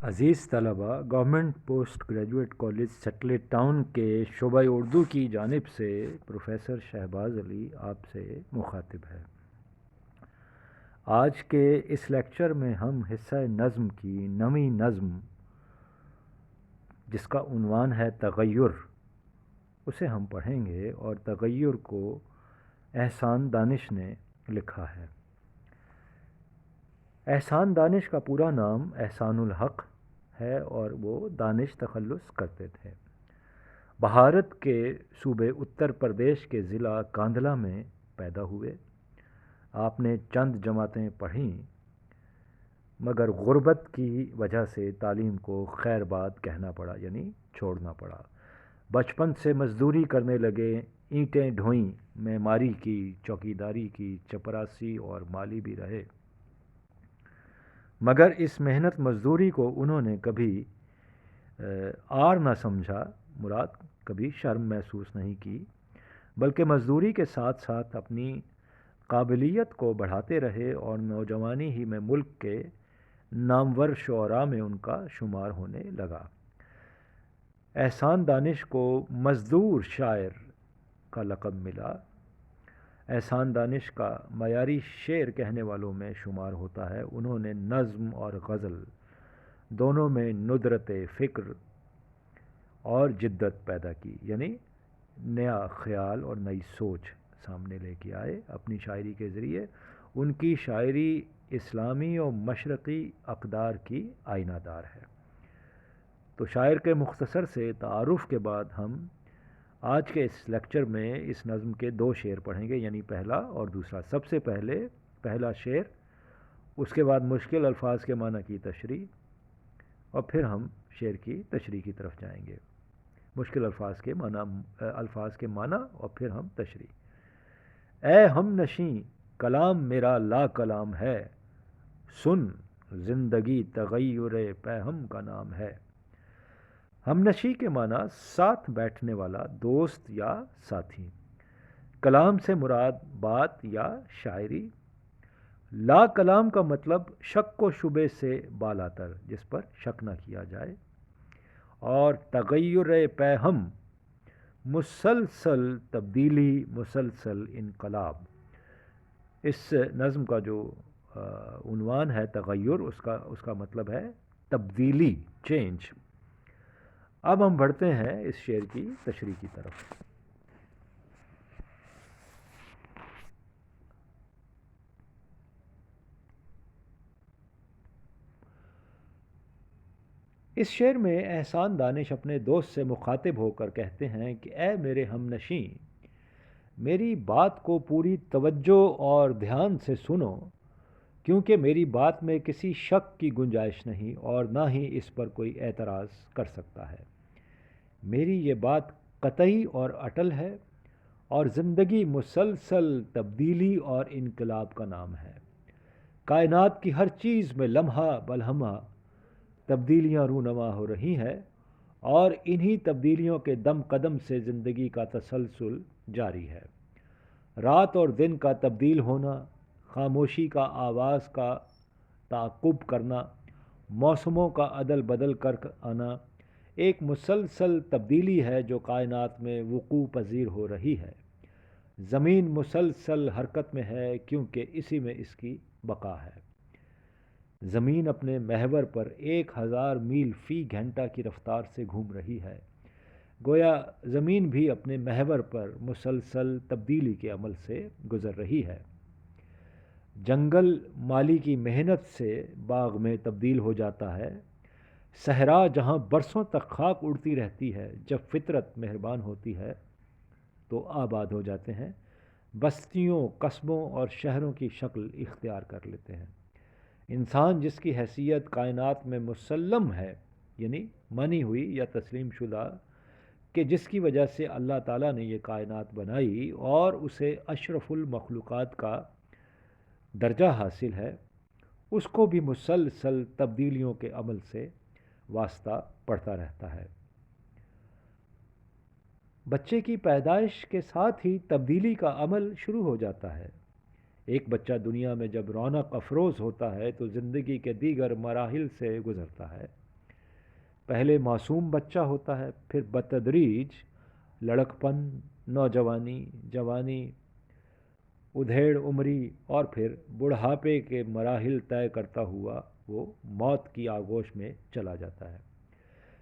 عزیز طلباء، government post graduate college satellite town کے شعبہ اردو کی جانب سے پروفیسر شہباز علی آپ سے مخاطب ہے۔ آج کے اس لیکچر میں ہم حصہ نظم کی نویں نظم جس کا عنوان ہے تغیر، اسے ہم پڑھیں گے، اور تغیر کو احسان دانش نے لکھا ہے۔ احسان دانش کا پورا نام احسان الحق ہے اور وہ دانش تخلص کرتے تھے۔ بھارت کے صوبے اتر پردیش کے ضلع کاندھلہ میں پیدا ہوئے۔ آپ نے چند جماعتیں پڑھیں مگر غربت کی وجہ سے تعلیم کو خیر باد کہنا پڑا، یعنی چھوڑنا پڑا۔ بچپن سے مزدوری کرنے لگے، اینٹیں ڈھوئیں، معماری کی، چوکیداری کی، چپراسی اور مالی بھی رہے۔ مگر اس محنت مزدوری کو انہوں نے کبھی آر نہ سمجھا، مراد کبھی شرم محسوس نہیں کی، بلکہ مزدوری کے ساتھ ساتھ اپنی قابلیت کو بڑھاتے رہے اور نوجوانی ہی میں ملک کے نامور شعراء میں ان کا شمار ہونے لگا۔ احسان دانش کو مزدور شاعر کا لقب ملا۔ احسان دانش کا معیاری شعر کہنے والوں میں شمار ہوتا ہے۔ انہوں نے نظم اور غزل دونوں میں ندرت فکر اور جدت پیدا کی، یعنی نیا خیال اور نئی سوچ سامنے لے کے آئے اپنی شاعری کے ذریعے۔ ان کی شاعری اسلامی اور مشرقی اقدار کی آئینہ دار ہے۔ تو شاعر کے مختصر سے تعارف کے بعد ہم آج کے اس لیکچر میں اس نظم کے دو شعر پڑھیں گے، یعنی پہلا اور دوسرا۔ سب سے پہلے پہلا شعر، اس کے بعد مشکل الفاظ کے معنی کی تشریح، اور پھر ہم شعر کی تشریح کی طرف جائیں گے۔ مشکل الفاظ کے معنی اور پھر ہم تشریح۔ اے ہم نشیں کلام میرا لا کلام ہے، سن زندگی تغیر پیہم کا نام ہے۔ ہم نشی کے معنی ساتھ بیٹھنے والا، دوست یا ساتھی۔ کلام سے مراد بات یا شاعری۔ لا کلام کا مطلب شک و شبے سے بالاتر، جس پر شک نہ کیا جائے۔ اور تغیر پیہم، مسلسل تبدیلی، مسلسل انقلاب۔ اس نظم کا جو عنوان ہے تغیر، اس کا مطلب ہے تبدیلی، چینج۔ اب ہم بڑھتے ہیں اس شعر کی تشریح کی طرف۔ اس شعر میں احسان دانش اپنے دوست سے مخاطب ہو کر کہتے ہیں کہ اے میرے ہم نشیں، میری بات کو پوری توجہ اور دھیان سے سنو، کیونکہ میری بات میں کسی شک کی گنجائش نہیں اور نہ ہی اس پر کوئی اعتراض کر سکتا ہے۔ میری یہ بات قطعی اور اٹل ہے، اور زندگی مسلسل تبدیلی اور انقلاب کا نام ہے۔ کائنات کی ہر چیز میں لمحہ بلمحہ تبدیلیاں رونما ہو رہی ہیں، اور انہی تبدیلیوں کے دم قدم سے زندگی کا تسلسل جاری ہے۔ رات اور دن کا تبدیل ہونا، خاموشی کا آواز کا تعاقب کرنا، موسموں کا عدل بدل کر آنا، ایک مسلسل تبدیلی ہے جو کائنات میں وقوع پذیر ہو رہی ہے۔ زمین مسلسل حرکت میں ہے کیونکہ اسی میں اس کی بقا ہے۔ زمین اپنے محور پر 1000 میل فی گھنٹہ کی رفتار سے گھوم رہی ہے۔ گویا زمین بھی اپنے محور پر مسلسل تبدیلی کے عمل سے گزر رہی ہے۔ جنگل مالی کی محنت سے باغ میں تبدیل ہو جاتا ہے۔ صحرا جہاں برسوں تک خاک اڑتی رہتی ہے، جب فطرت مہربان ہوتی ہے تو آباد ہو جاتے ہیں، بستیوں، قصبوں اور شہروں کی شکل اختیار کر لیتے ہیں۔ انسان جس کی حیثیت کائنات میں مسلم ہے، یعنی مانی ہوئی یا تسلیم شدہ، کہ جس کی وجہ سے اللہ تعالیٰ نے یہ کائنات بنائی اور اسے اشرف المخلوقات کا درجہ حاصل ہے، اس کو بھی مسلسل تبدیلیوں کے عمل سے واسطہ پڑتا رہتا ہے۔ بچے کی پیدائش کے ساتھ ہی تبدیلی کا عمل شروع ہو جاتا ہے۔ ایک بچہ دنیا میں جب رونق افروز ہوتا ہے تو زندگی کے دیگر مراحل سے گزرتا ہے۔ پہلے معصوم بچہ ہوتا ہے، پھر بتدریج لڑکپن، نوجوانی، جوانی، ادھیڑ عمری اور پھر بڑھاپے کے مراحل طے کرتا ہوا وہ موت کی آغوش میں چلا جاتا ہے۔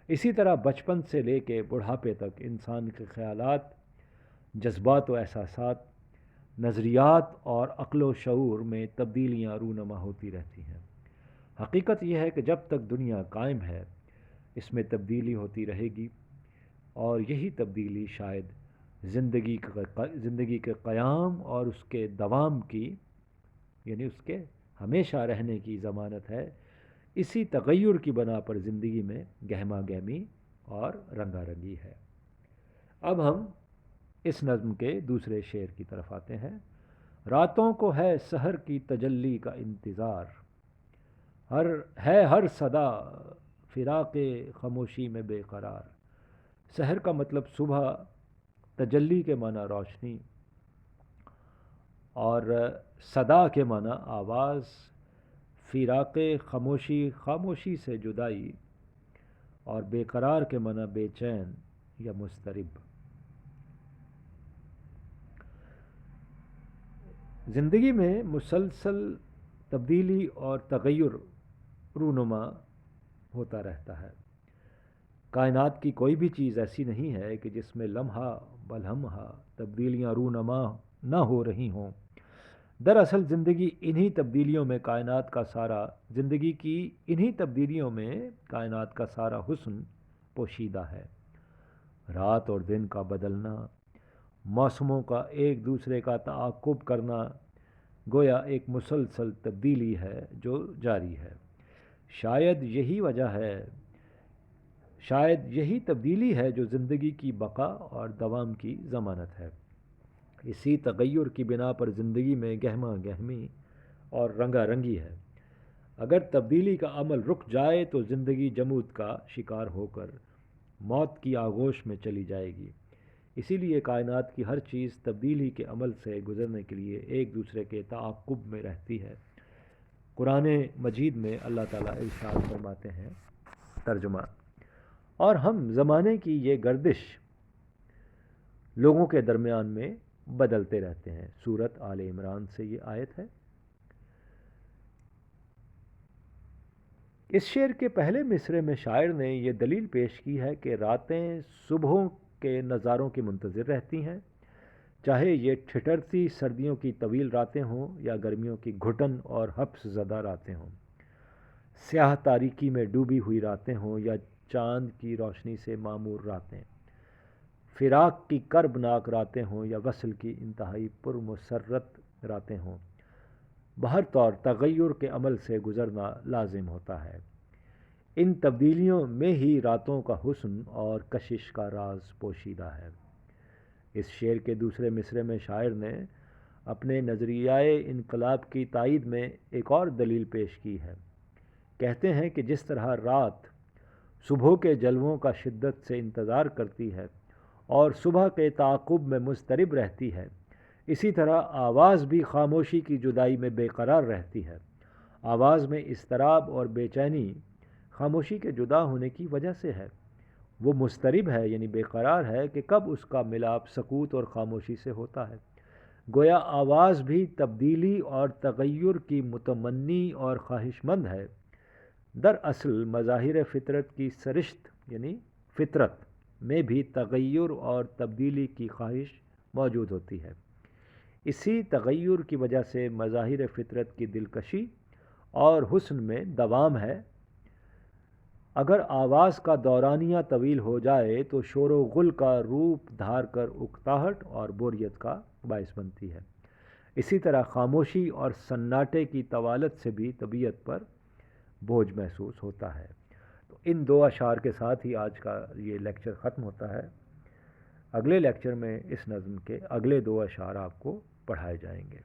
اسی طرح بچپن سے لے کے بڑھاپے تک انسان کے خیالات، جذبات و احساسات، نظریات اور عقل و شعور میں تبدیلیاں رونما ہوتی رہتی ہیں۔ حقیقت یہ ہے کہ جب تک دنیا قائم ہے اس میں تبدیلی ہوتی رہے گی، اور یہی تبدیلی شاید زندگی کے قیام اور اس کے دوام کی، یعنی اس کے ہمیشہ رہنے کی ضمانت ہے۔ اسی تغیر کی بنا پر زندگی میں گہما گہمی اور رنگا رنگی ہے۔ اب ہم اس نظم کے دوسرے شعر کی طرف آتے ہیں۔ راتوں کو ہے سحر کی تجلی کا انتظار، ہر صدا فراق خاموشی میں بے قرار۔ سحر کا مطلب صبح، تجلی کے معنی روشنی، اور صدا کے معنی آواز، فراق خاموشی، خاموشی سے جدائی، اور بے قرار کے معنی بے چین یا مضطرب۔ زندگی میں مسلسل تبدیلی اور تغیر رونما ہوتا رہتا ہے۔ کائنات کی کوئی بھی چیز ایسی نہیں ہے کہ جس میں لمحہ بلمحہ تبدیلیاں رونما نہ ہو رہی ہوں۔ دراصل زندگی کی انہی تبدیلیوں میں کائنات کا سارا حسن پوشیدہ ہے۔ رات اور دن کا بدلنا، موسموں کا ایک دوسرے کا تعاقب کرنا گویا ایک مسلسل تبدیلی ہے جو جاری ہے۔ شاید یہی تبدیلی ہے جو زندگی کی بقا اور دوام کی ضمانت ہے۔ اسی تغیر کی بنا پر زندگی میں گہما گہمی اور رنگا رنگی ہے۔ اگر تبدیلی کا عمل رک جائے تو زندگی جمود کا شکار ہو کر موت کی آغوش میں چلی جائے گی۔ اسی لیے کائنات کی ہر چیز تبدیلی کے عمل سے گزرنے کے لیے ایک دوسرے کے تعاقب میں رہتی ہے۔ قرآن مجید میں اللہ تعالیٰ ارشاد فرماتے ہیں، ترجمہ: اور ہم زمانے کی یہ گردش لوگوں کے درمیان میں بدلتے رہتے ہیں۔ سورۃ آل عمران سے یہ آیت ہے۔ اس شعر کے پہلے مصرعے میں شاعر نے یہ دلیل پیش کی ہے کہ راتیں صبحوں کے نظاروں کی منتظر رہتی ہیں، چاہے یہ ٹھٹرتی سردیوں کی طویل راتیں ہوں یا گرمیوں کی گھٹن اور حبس زدہ راتیں ہوں، سیاہ تاریکی میں ڈوبی ہوئی راتیں ہوں یا چاند کی روشنی سے معمور راتیں، فراق کی کربناک راتیں ہوں یا وصل کی انتہائی پرمسرت راتیں ہوں، بہر طور تغیر کے عمل سے گزرنا لازم ہوتا ہے۔ ان تبدیلیوں میں ہی راتوں کا حسن اور کشش کا راز پوشیدہ ہے۔ اس شعر کے دوسرے مصرعے میں شاعر نے اپنے نظریۂ انقلاب کی تائید میں ایک اور دلیل پیش کی ہے۔ کہتے ہیں کہ جس طرح رات صبح کے جلووں کا شدت سے انتظار کرتی ہے اور صبح کے تعاقب میں مضطرب رہتی ہے، اسی طرح آواز بھی خاموشی کی جدائی میں بے قرار رہتی ہے۔ آواز میں اضطراب اور بے چینی خاموشی کے جدا ہونے کی وجہ سے ہے۔ وہ مضطرب ہے، یعنی بے قرار ہے کہ کب اس کا ملاپ سکوت اور خاموشی سے ہوتا ہے۔ گویا آواز بھی تبدیلی اور تغیر کی متمنی اور خواہش مند ہے۔ دراصل مظاہر فطرت کی سرشت، یعنی فطرت میں بھی تغیر اور تبدیلی کی خواہش موجود ہوتی ہے۔ اسی تغیر کی وجہ سے مظاہر فطرت کی دلکشی اور حسن میں دوام ہے۔ اگر آواز کا دورانیہ طویل ہو جائے تو شور و غل کا روپ دھار کر اکتاہٹ اور بوریت کا باعث بنتی ہے۔ اسی طرح خاموشی اور سناٹے کی طوالت سے بھی طبیعت پر بوجھ محسوس ہوتا ہے۔ تو ان دو اشعار کے ساتھ ہی آج کا یہ لیکچر ختم ہوتا ہے۔ اگلے لیکچر میں اس نظم کے اگلے دو اشعار آپ کو پڑھائے جائیں گے۔